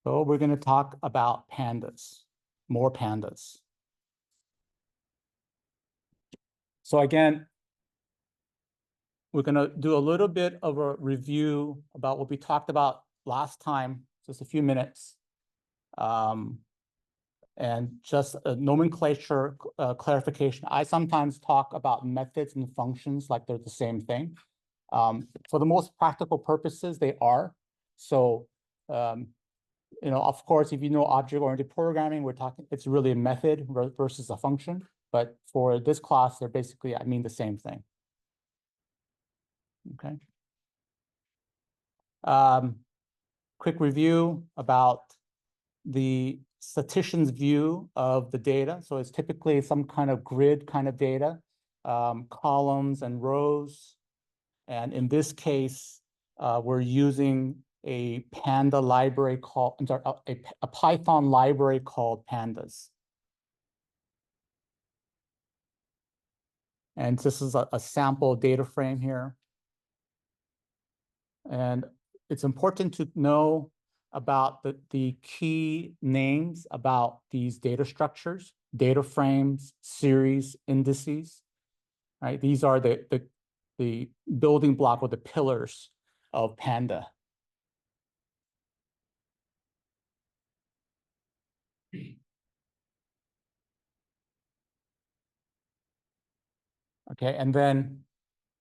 So we're going to talk about pandas, more pandas. So again, we're going to do a little bit of a review about what we talked about last time, just a few minutes. And just a nomenclature clarification. I sometimes talk about methods and functions like they're the same thing. For the most practical purposes, they are. So, of course, if you know object-oriented programming, it's really a method versus a function. But for this class, they're basically, I mean, the same thing. Okay. Quick review about the statistician's view of the data. So it's typically some kind of grid kind of data, columns and rows. And in this case, we're using a Panda library called, I'm sorry, a Python library called pandas. And this is a sample data frame here. And it's important to know about the key names about these data structures, data frames, series, indices, right? These are the building block or the pillars of Panda. Okay, and then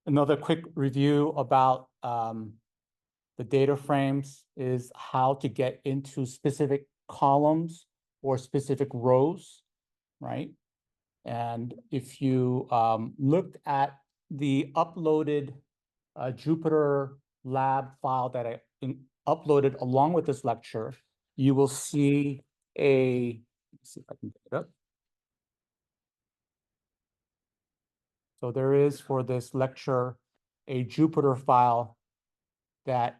another quick review about the data frames is how to get into specific columns or specific rows, right? And if you looked at the uploaded Jupyter lab file that I uploaded along with this lecture, you will see let's see if I can get it up. So there is for this lecture a Jupyter file that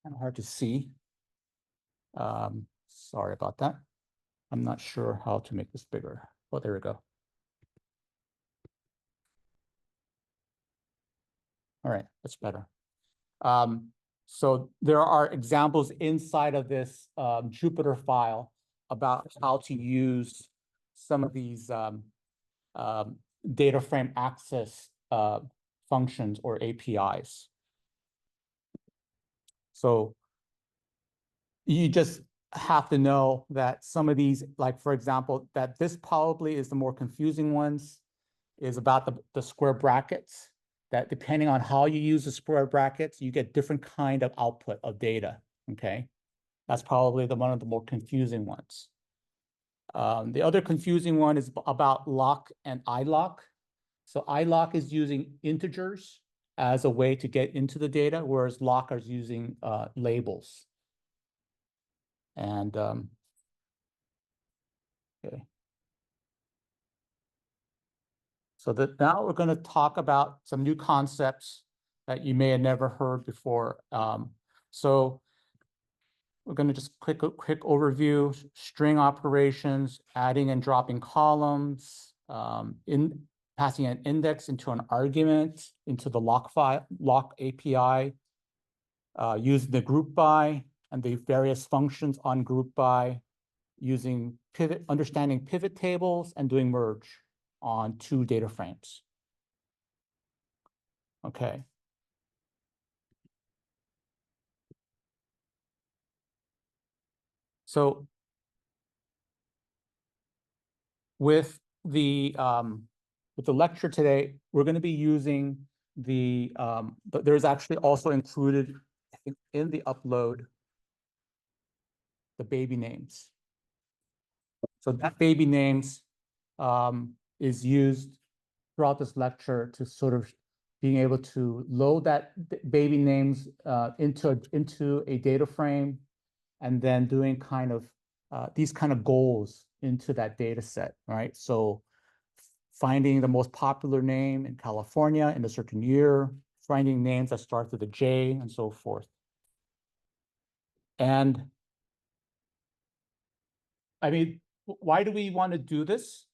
kind of hard to see. Sorry about that. I'm not sure how to make this bigger. Oh, there we go. All right, that's better. So there are examples inside of this Jupyter file about how to use some of these data frame access functions or APIs. So you just have to know that some of these, like for example, that this probably is the more confusing ones, is about the square brackets, that depending on how you use the square brackets, you get different kind of output of data, okay? That's probably one of the more confusing ones. The other confusing one is about loc and iloc. So iloc is using integers as a way to get into the data, whereas loc is using labels. And okay. So now we're going to talk about some new concepts that you may have never heard before. So we're going to just quick overview: string operations, adding and dropping columns, passing an index into an argument into the loc API, using the group by and the various functions on group by, using understanding pivot tables, and doing merge on two data frames. Okay. So with the lecture today, we're going to be using there's actually also included in the upload the baby names. So that baby names is used throughout this lecture to sort of being able to load that baby names into a data frame, and then doing kind of these kind of goals into that data set, right? So finding the most popular name in California in a certain year, finding names that start with a J, and so forth. And I mean, why do we want to do this?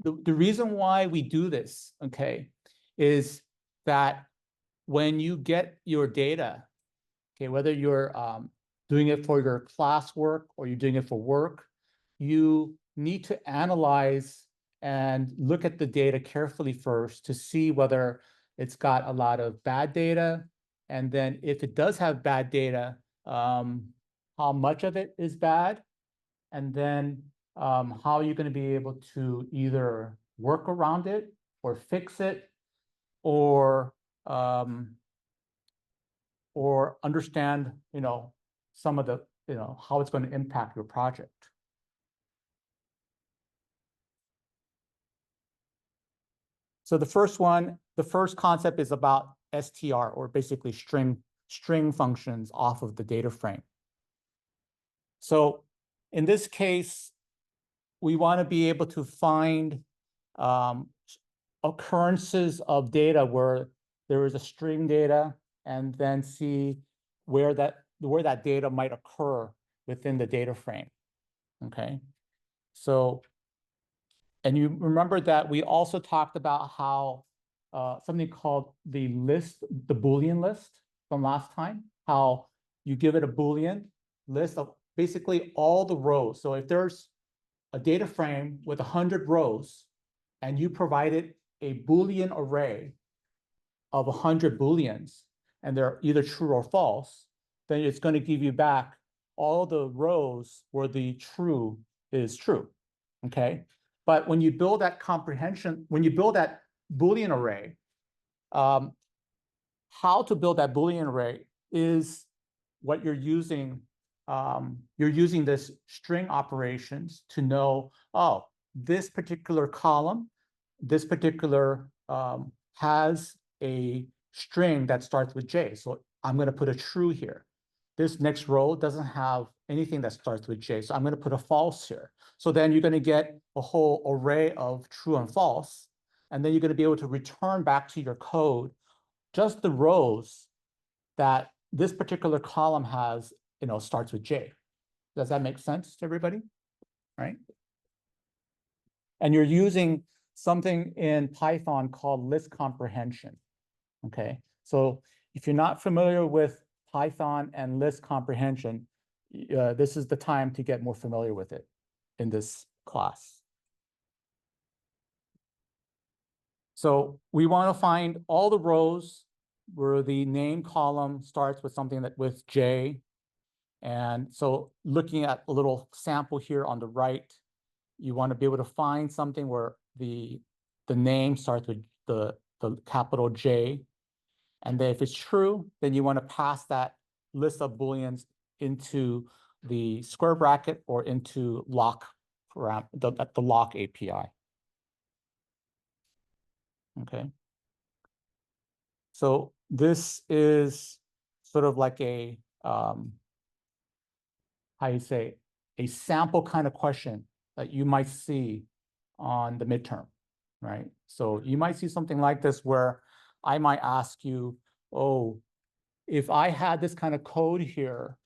The reason why we do this, okay, is that when you get your data, okay, whether you're doing it for your classwork or you're doing it for work, you need to analyze and look at the data carefully first to see whether it's got a lot of bad data. And then if it does have bad data, how much of it is bad? And then how are you going to be able to either work around it or fix it or understand, some of the, how it's going to impact your project. So the first concept is about str, or basically string functions off of the data frame. So in this case, we want to be able to find occurrences of data where there is a string data, and then see where that data might occur within the data frame. Okay, so, and you remember that we also talked about how something called the Boolean list from last time, how you give it a Boolean list of basically all the rows. So if there's a data frame with 100 rows and you provided a Boolean array of 100 Booleans, and they're either true or false, then it's going to give you back all the rows where the true is true, okay? But when you build that when you build that Boolean array, how to build that Boolean array is what you're using. You're using this string operations to know, oh, this particular column, this particular has a string that starts with J. So I'm going to put a true here. This next row doesn't have anything that starts with J. So I'm going to put a false here. So then you're going to get a whole array of true and false. And then you're going to be able to return back to your code just the rows that this particular column has, starts with J. Does that make sense to everybody? Right? And you're using something in Python called list comprehension. Okay, so if you're not familiar with Python and list comprehension, this is the time to get more familiar with it in this class. So we want to find all the rows where the name column starts with something with J. And so looking at a little sample here on the right, you want to be able to find something where the name starts with the capital J. And then if it's true, then you want to pass that list of Booleans into the square bracket or into lock the lock API. Okay. So this is sort of like a how you say, a sample kind of question that you might see on the midterm, right? So you might see something like this where I might ask you, oh, if I had this kind of code here,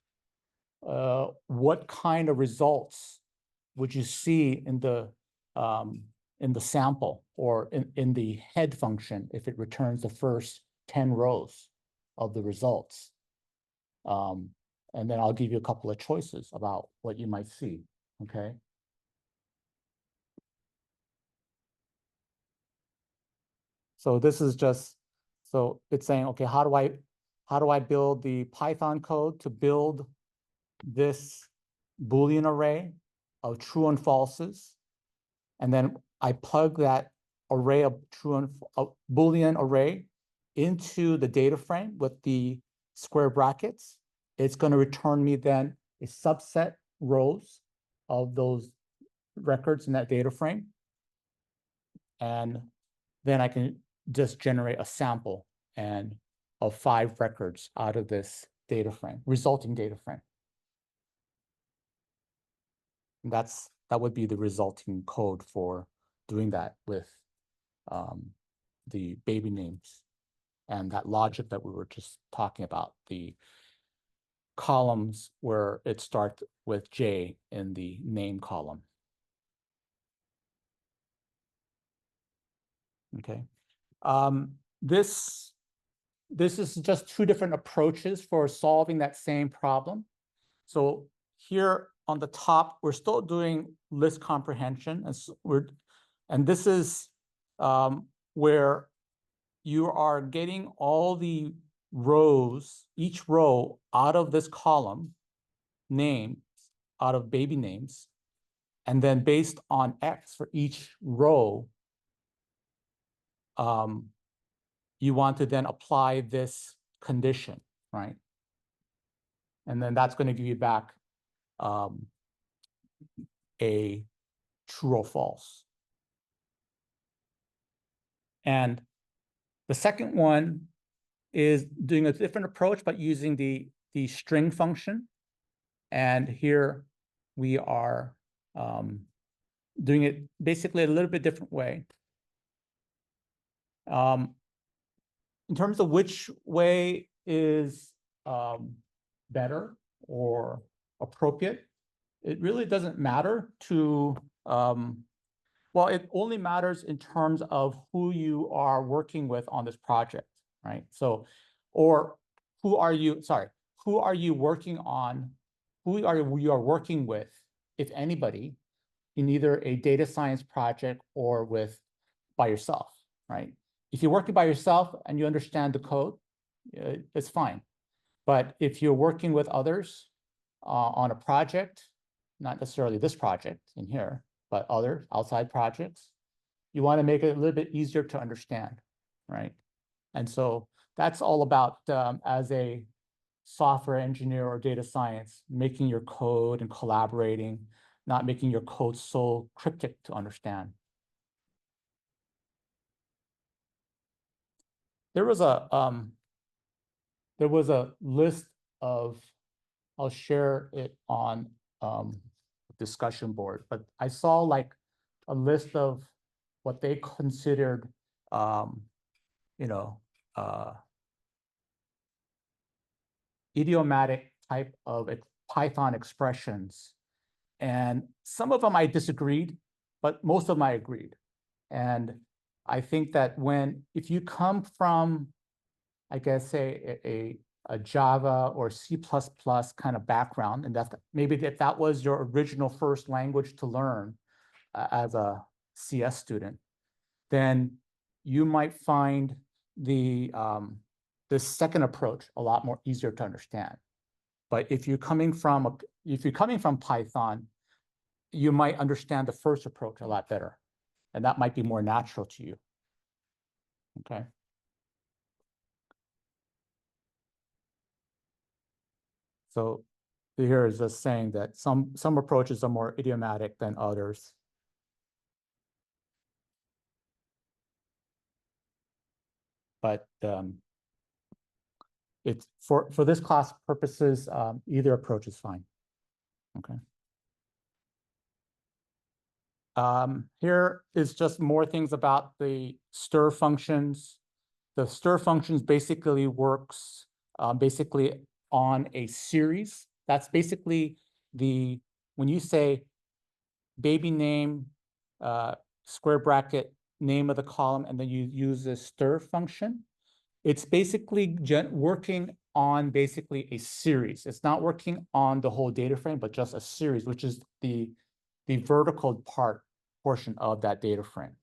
what kind of results would you see in the sample or in the head function if it returns the first 10 rows of the results? And then I'll give you a couple of choices about what you might see, okay? So this is just, so it's saying, okay, how do I build the Python code to build this Boolean array of true and falses? And then I plug that array of Boolean array into the data frame with the square brackets. It's going to return me then a subset rows of those records in that data frame. And then I can just generate a sample of 5 records out of this data frame, resulting data frame. And that would be the resulting code for doing that with the baby names and that logic that we were just talking about, the columns where it starts with J in the name column. Okay. This is just 2 different approaches for solving that same problem. So here on the top, we're still doing list comprehension, and this is where you are getting all the rows, each row out of this column name, out of baby names, and then based on X for each row, you want to then apply this condition, right? And then that's going to give you back a true or false. And the second one is doing a different approach, but using the string function. And here we are doing it basically a little bit different way. In terms of which way is better or appropriate, it really doesn't matter to, well, it only matters in terms of who you are working with on this project, right? So, or who are you working on, who are you are working with, if anybody, in either a data science project or by yourself, right? If you're working by yourself and you understand the code, it's fine. But if you're working with others on a project, not necessarily this project in here, but other outside projects, you want to make it a little bit easier to understand, right? And so that's all about, as a software engineer or data science, making your code and collaborating, not making your code so cryptic to understand. There was a list of, I'll share it on discussion board, but I saw like a list of what they considered, idiomatic type of Python expressions. And some of them I disagreed, but most of them I agreed. And I think that if you come from, I guess, a Java or C++ kind of background, and maybe if that was your original first language to learn as a CS student, then you might find the second approach a lot more easier to understand. But if you're coming from Python, you might understand the first approach a lot better, and that might be more natural to you. Okay. So here is just saying that some approaches are more idiomatic than others. But it's for this class purposes, either approach is fine. Okay. Here is just more things about the stir functions. The stir functions basically works basically on a series. That's basically when you say baby name, square bracket, name of the column, and then you use the stir function, it's basically working on basically a series. It's not working on the whole data frame, but just a series, which is the vertical portion of that data frame.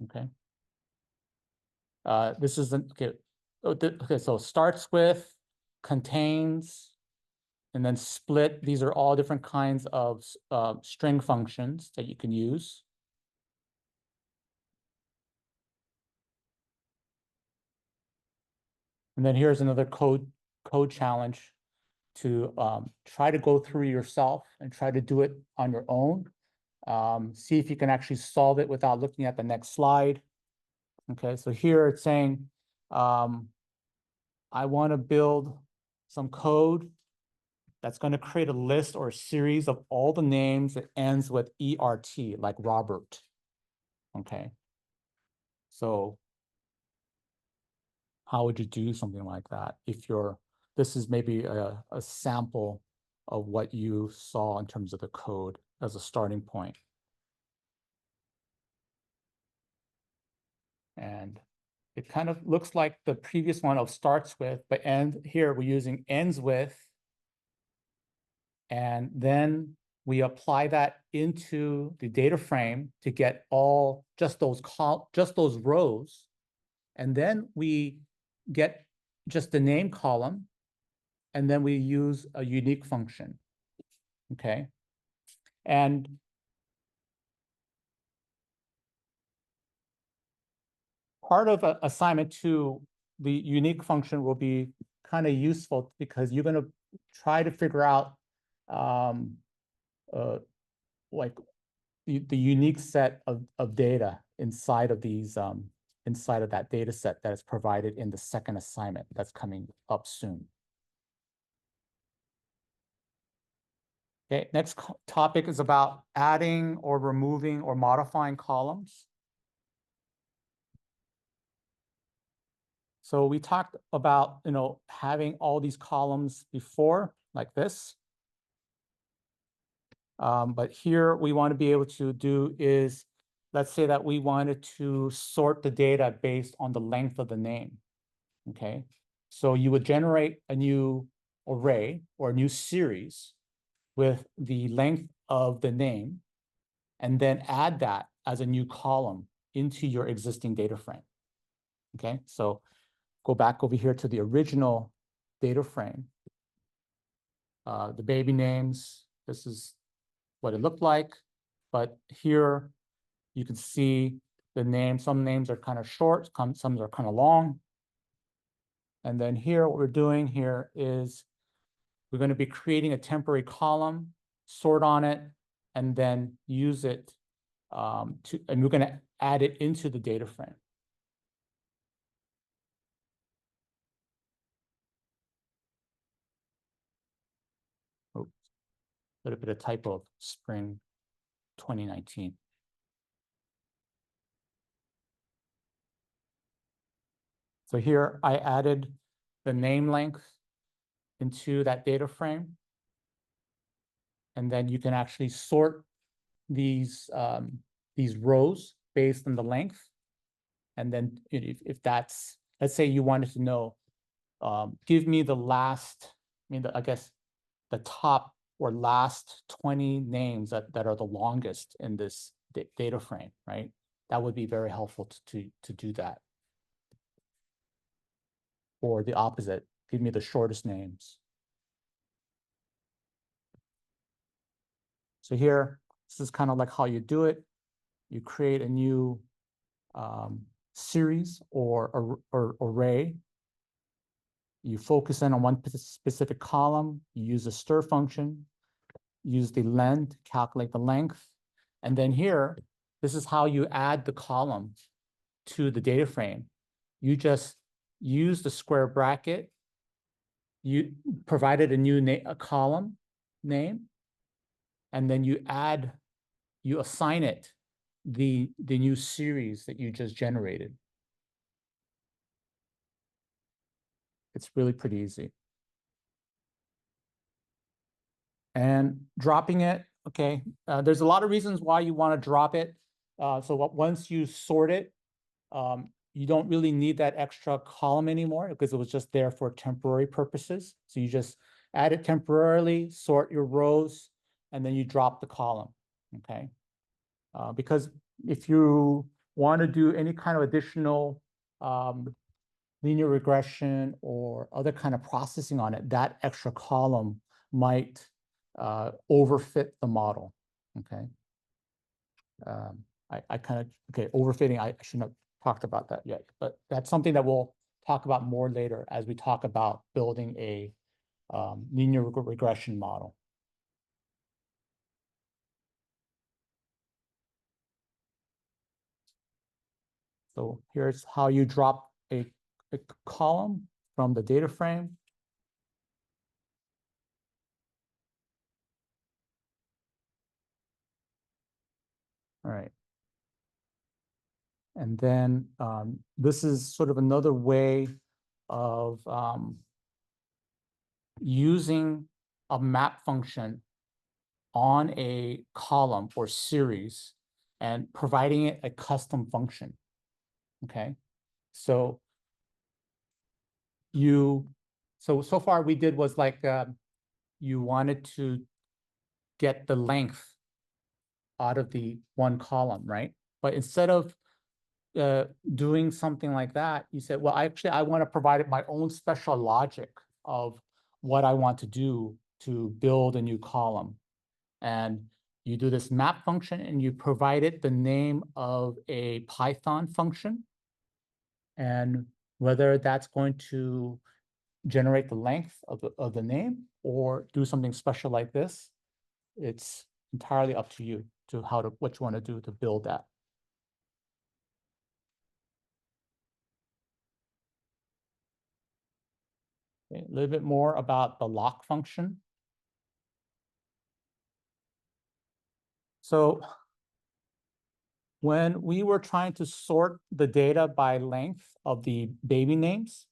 Okay. This is okay. Okay, so starts with, contains, and then split. These are all different kinds of string functions that you can use. And then here's another code challenge to try to go through yourself and try to do it on your own. See if you can actually solve it without looking at the next slide. Okay, so here it's saying, I want to build some code that's going to create a list or a series of all the names that ends with ERT, like Robert. Okay. So how would you do something like that if this is maybe a sample of what you saw in terms of the code as a starting point. it kind of looks like the previous one of starts with, but here we're using ends with. And then we apply that into the data frame to get just those rows. And then we get just the name column, and then we use a unique function, okay? And part of assignment 2, the unique function will be kind of useful because you're going to try to figure out like the unique set of data inside of these inside of that data set that is provided in the second assignment that's coming up soon. Okay, next topic is about adding or removing or modifying columns. So we talked about, having all these columns before like this. But here we want to be able to do is, let's say that we wanted to sort the data based on the length of the name, okay? So you would generate a new array or a new series with the length of the name, and then add that as a new column into your existing data frame, okay? So go back over here to the original data frame. The baby names, this is what it looked like, but here you can see the name. Some names are kind of short, some are kind of long. And then here, what we're doing here is we're going to be creating a temporary column, sort on it, and then use it and we're going to add it into the data frame. Oops, a little bit of typo of spring 2019. So here I added the name length into that data frame. And then you can actually sort these rows based on the length. And then if that's, let's say you wanted to know, give me the last, I guess the top or last 20 names that are the longest in this data frame, right? That would be very helpful to do that. Or the opposite, give me the shortest names. So here, this is kind of like how you do it. You create a new series or array. You focus in on one specific column. You use a stir function, use the len to calculate the length. And then here, this is how you add the column to the data frame. You just use the square bracket. You provided a new column name, and then you assign it the new series that you just generated. It's really pretty easy. And dropping it, okay, there's a lot of reasons why you want to drop it. So once you sort it, you don't really need that extra column anymore because it was just there for temporary purposes. So you just add it temporarily, sort your rows, and then you drop the column, okay? Because if you want to do any kind of additional linear regression or other kind of processing on it, that extra column might overfit the model, okay? I kind of, okay, overfitting, I shouldn't have talked about that yet, but that's something that we'll talk about more later as we talk about building a linear regression model. So here's how you drop a column from the data frame. All right. And then this is sort of another way of using a map function on a column or series and providing it a custom function, okay? So so far we did was like, you wanted to get the length out of the one column, right? But instead of doing something like that, you said, well, actually, I want to provide my own special logic of what I want to do to build a new column. And you do this map function and you provide it the name of a Python function. And whether that's going to generate the length of the name or do something special like this, it's entirely up to you to what you want to do to build that. Okay, a little bit more about the lock function. So when we were trying to sort the data by length of the baby names,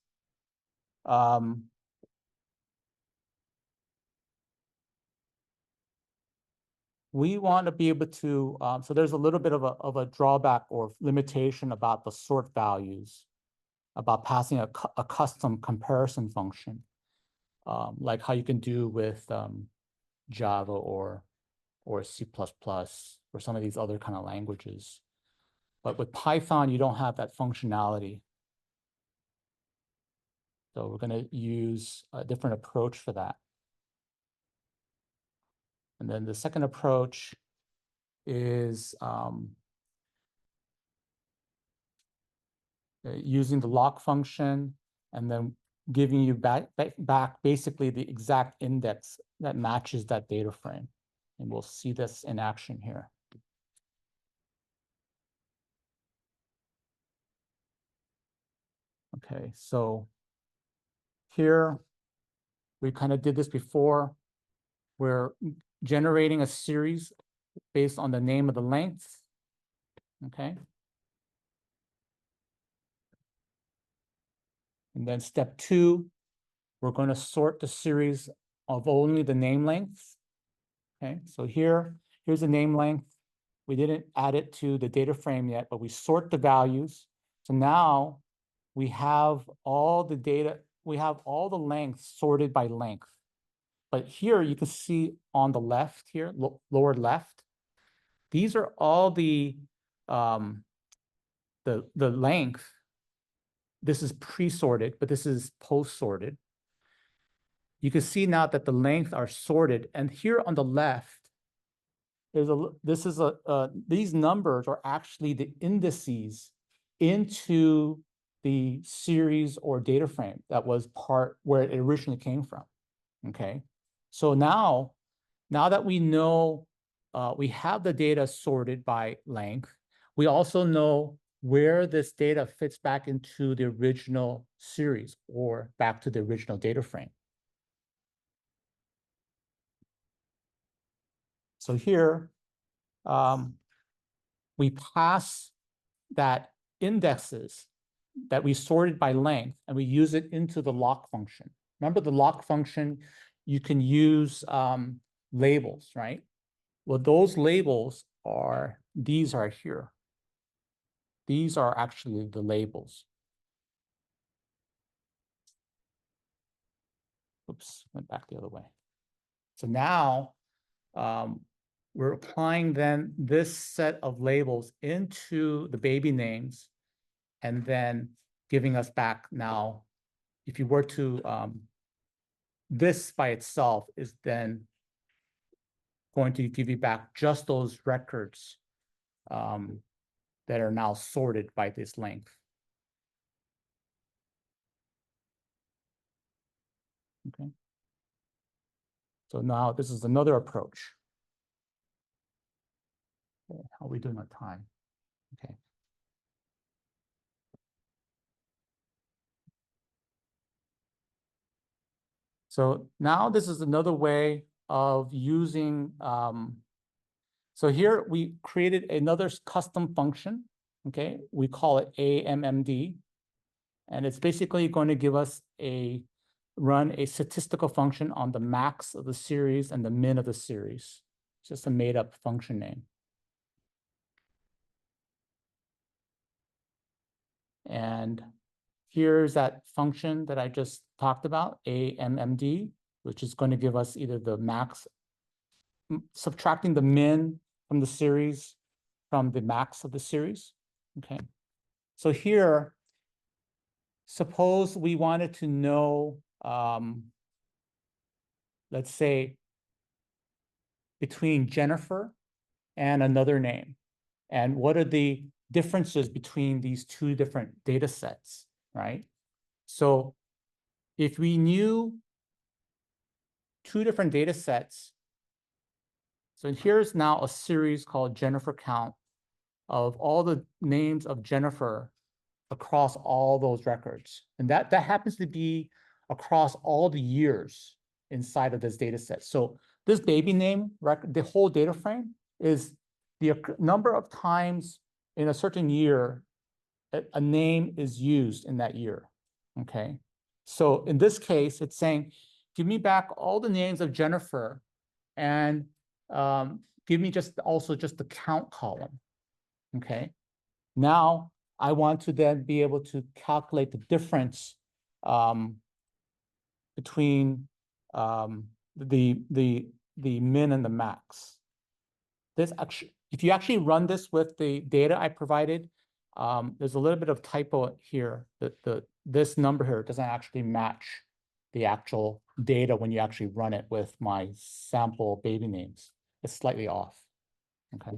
we want to be able to, so there's a little bit of a drawback or limitation about the sort values, about passing a custom comparison function, like how you can do with Java or C++ or some of these other kind of languages. But with Python, you don't have that functionality. So we're going to use a different approach for that. And then the second approach is using the lock function and then giving you back basically the exact index that matches that data frame. And we'll see this in action here. Okay, so here we kind of did this before. We're generating a series based on the name of the length. Okay. And then step 2, we're going to sort the series of only the name lengths. Okay, so here's the name length. We didn't add it to the data frame yet, but we sort the values. So now we have all the data, we have all the lengths sorted by length. But here you can see on the left here, lower left, these are all the length. This is pre-sorted, but this is post-sorted. You can see now that the lengths are sorted. And here on the left, these numbers are actually the indices into the series or data frame that was part where it originally came from. Okay, so now that we know we have the data sorted by length, we also know where this data fits back into the original series or back to the original data frame. So here, we pass that indexes that we sorted by length and we use it into the lock function. Remember the lock function, you can use labels, right? Well, those labels these are here. These are actually the labels. Oops, went back the other way. So now we're applying then this set of labels into the baby names and then giving us back now, if you were to, this by itself is then going to give you back just those records that are now sorted by this length. Okay. So now this is another approach. Okay, how are we doing on time? Okay. So now this is another way of using, so here we created another custom function, okay? We call it AMMD, and it's basically going to give us run a statistical function on the max of the series and the min of the series. It's just a made up function name. And here's that function that I just talked about, AMMD, which is going to give us either the max, subtracting the min from the series from the max of the series. Okay. So here, suppose we wanted to know, let's say, between Jennifer and another name, and what are the differences between these two different data sets, right? So if we knew two different data sets, so here's now a series called Jennifer Count of all the names of Jennifer across all those records. And that happens to be across all the years inside of this data set. So this baby name record, the whole data frame is the number of times in a certain year a name is used in that year, okay? So in this case, it's saying, give me back all the names of Jennifer and give me just the count column, okay? Now, I want to then be able to calculate the difference between the min and the max. This actually, if you actually run this with the data I provided, there's a little bit of typo here. This number here doesn't actually match the actual data when you actually run it with my sample baby names. It's slightly off. Okay.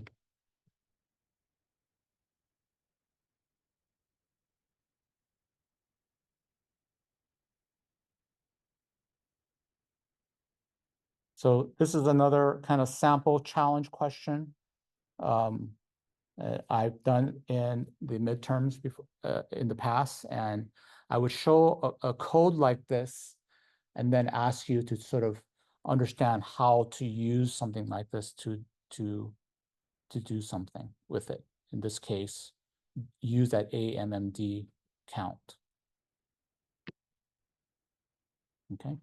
So this is another kind of sample challenge question I've done in the midterms before in the past, and I would show a code like this and then ask you to sort of understand how to use something like this to do something with it. In this case, use that AMMD count. Okay.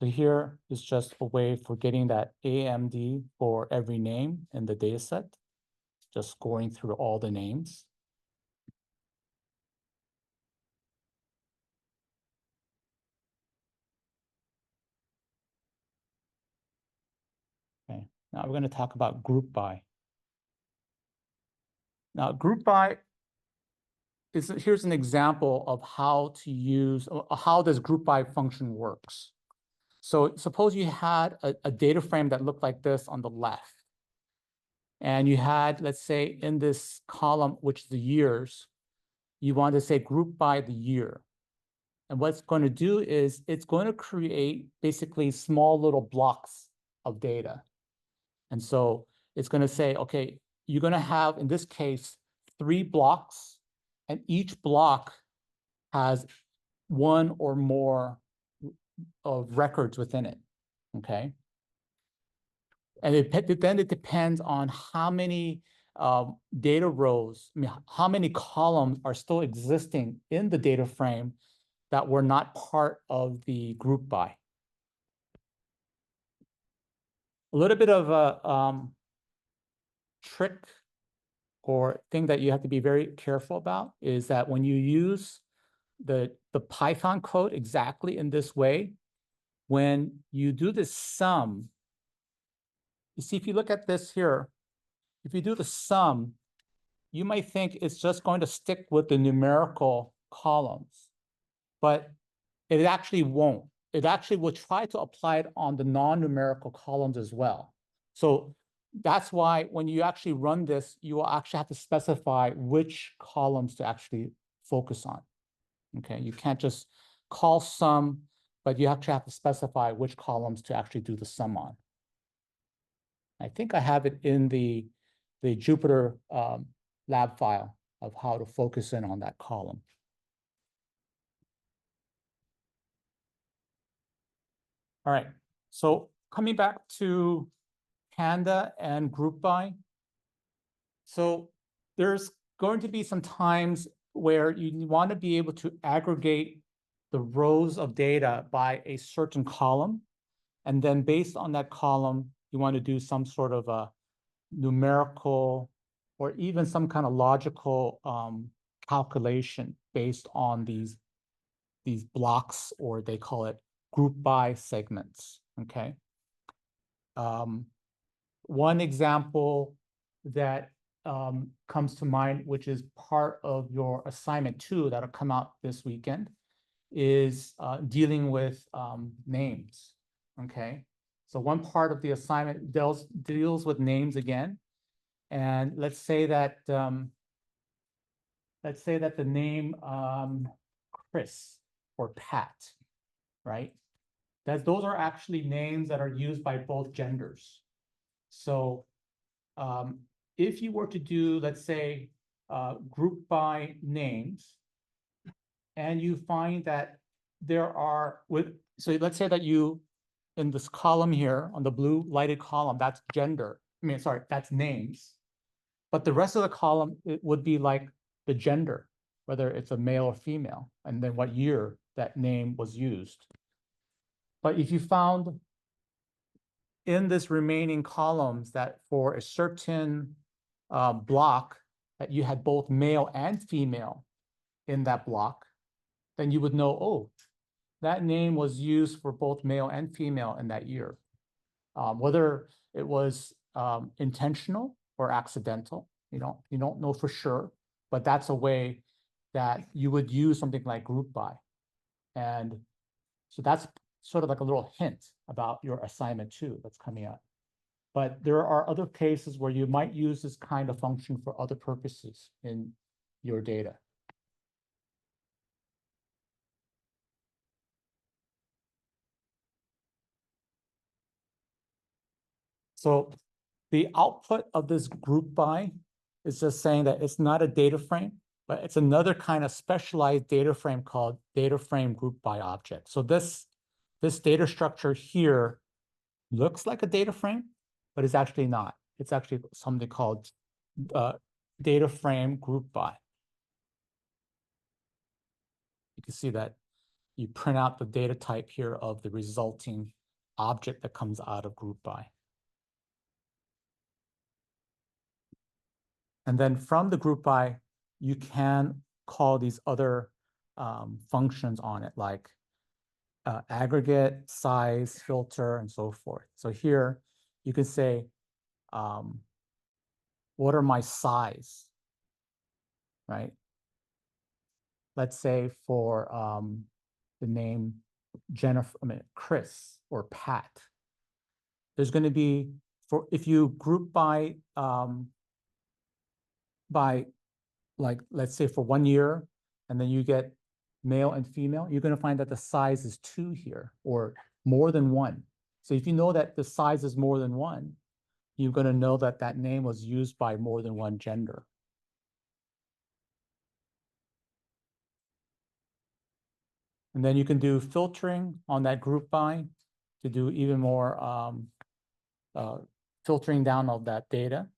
So here is just a way for getting that AMD for every name in the data set, just scoring through all the names. Okay, now we're going to talk about group by. Now, group by is, here's an example of how to use, how this group by function works. So suppose you had a data frame that looked like this on the left. And you had, let's say, in this column, which is the years, you want to say group by the year. And what it's going to do is it's going to create basically small little blocks of data. And so it's going to say, okay, you're going to have, in this case, 3 blocks, and each block has one or more of records within it, okay? And then it depends on how many data rows, I mean, how many columns are still existing in the data frame that were not part of the group by. A little bit of a trick or thing that you have to be very careful about is that when you use the Python code exactly in this way, when you do this sum, you see, if you look at this here, if you do the sum, you might think it's just going to stick with the numerical columns, but it actually won't. It actually will try to apply it on the non-numerical columns as well. So that's why when you actually run this, you will actually have to specify which columns to actually focus on. Okay, you can't just call sum, but you actually have to specify which columns to actually do the sum on. I think I have it in the Jupyter lab file of how to focus in on that column. All right, so coming back to Panda and group by. So there's going to be some times where you want to be able to aggregate the rows of data by a certain column. And then based on that column, you want to do some sort of a numerical or even some kind of logical calculation based on these blocks, or they call it group by segments, okay? One example that comes to mind, which is part of your assignment 2 that'll come out this weekend, is dealing with names, okay? So one part of the assignment deals with names again. And let's say that the name Chris or Pat, right? Those are actually names that are used by both genders. So if you were to do, let's say, group by names, and you find that there are, so let's say that you, in this column here, on the blue lighted column, that's gender. I mean, sorry, that's names. But the rest of the column, it would be like the gender, whether it's a male or female, and then what year that name was used. But if you found in this remaining columns that for a certain block that you had both male and female in that block, then you would know, oh, that name was used for both male and female in that year. Whether it was intentional or accidental, you don't know for sure, but that's a way that you would use something like group by. And so that's sort of like a little hint about your assignment 2 that's coming up. But there are other cases where you might use this kind of function for other purposes in your data. So the output of this group by is just saying that it's not a data frame, but it's another kind of specialized data frame called data frame group by object. So this data structure here looks like a data frame, but it's actually not. It's actually something called data frame group by. You can see that you print out the data type here of the resulting object that comes out of group by. And then from the group by, you can call these other functions on it, like aggregate, size, filter, and so forth. So here you can say, what are my size, right? Let's say for the name Jennifer, Chris or Pat, there's going to be, if you group by like, let's say for 1 year, and then you get male and female, you're going to find that the size is 2 here, or more than 1. So if you know that the size is more than 1, you're going to know that that name was used by more than 1 gender. And then you can do filtering on that group by to do even more filtering down of that data.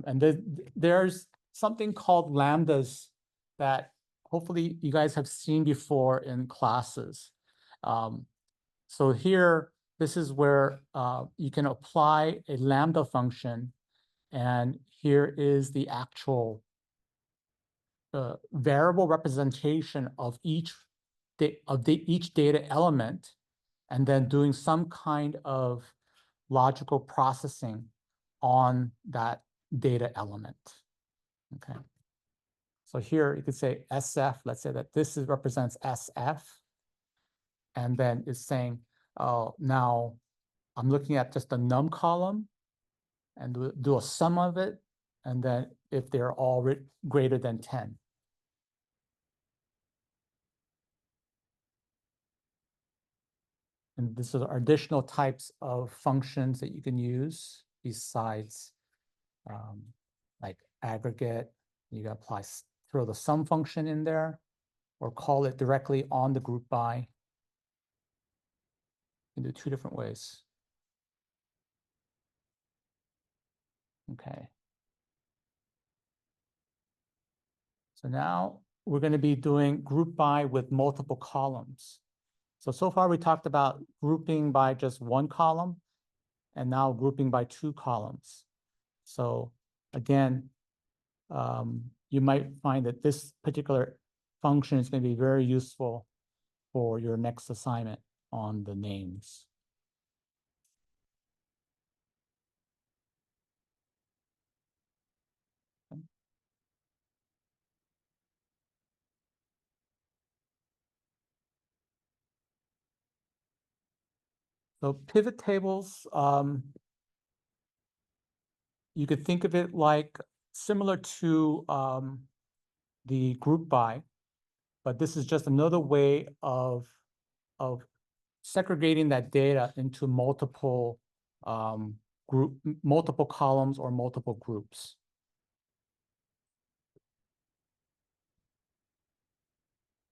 And there's something called lambdas that hopefully you guys have seen before in classes. So here, this is where you can apply a lambda function, and here is the actual variable representation of each data element, and then doing some kind of logical processing on that data element. Okay. So here you could say SF, let's say that this represents SF. And then it's saying, oh, now I'm looking at just the num column and do a sum of it. And then if they're all greater than 10. And these are additional types of functions that you can use besides like aggregate. You can apply, throw the sum function in there, or call it directly on the group by. You can do 2 different ways. Okay. So now we're going to be doing group by with multiple columns. So far we talked about grouping by just one column and now grouping by two columns. So again, you might find that this particular function is going to be very useful for your next assignment on the names. So pivot tables, you could think of it like similar to the group by, but this is just another way of segregating that data into multiple multiple columns or multiple groups.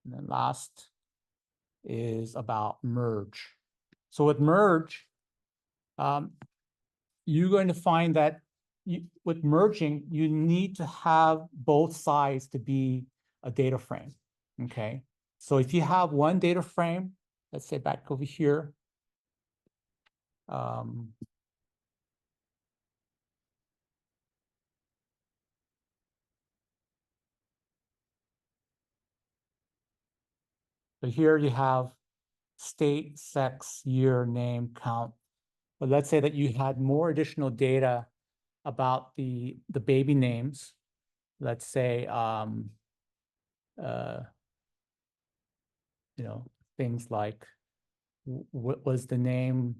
And then last is about merge. So with merge, you're going to find that with merging, you need to have both sides to be a data frame, okay? So if you have one data frame, let's say back over here, so here you have state, sex, year, name, count. But let's say that you had more additional data about the baby names. Let's say, you know, things like what was the name?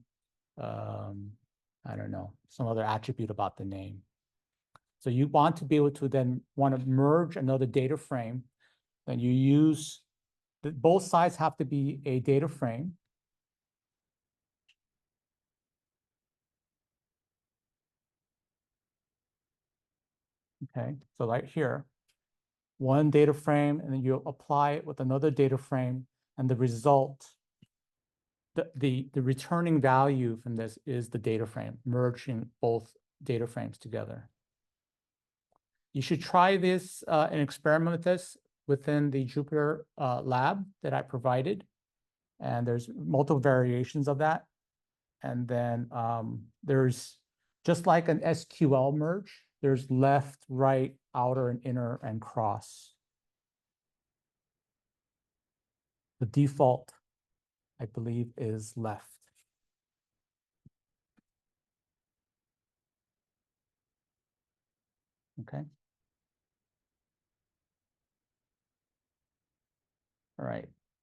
I don't know, some other attribute about the name. So you want to be able to then want to merge another data frame. Then you use both sides have to be a data frame. Okay, so right here, one data frame, and then you apply it with another data frame, and the result, the returning value from this is the data frame, merging both data frames together. You should try this and experiment with this within the Jupyter lab that I provided. And there's multiple variations of that. And then there's, just like an SQL merge, there's left, right, outer, and inner, and cross. The default, I believe, is left. Okay. All right.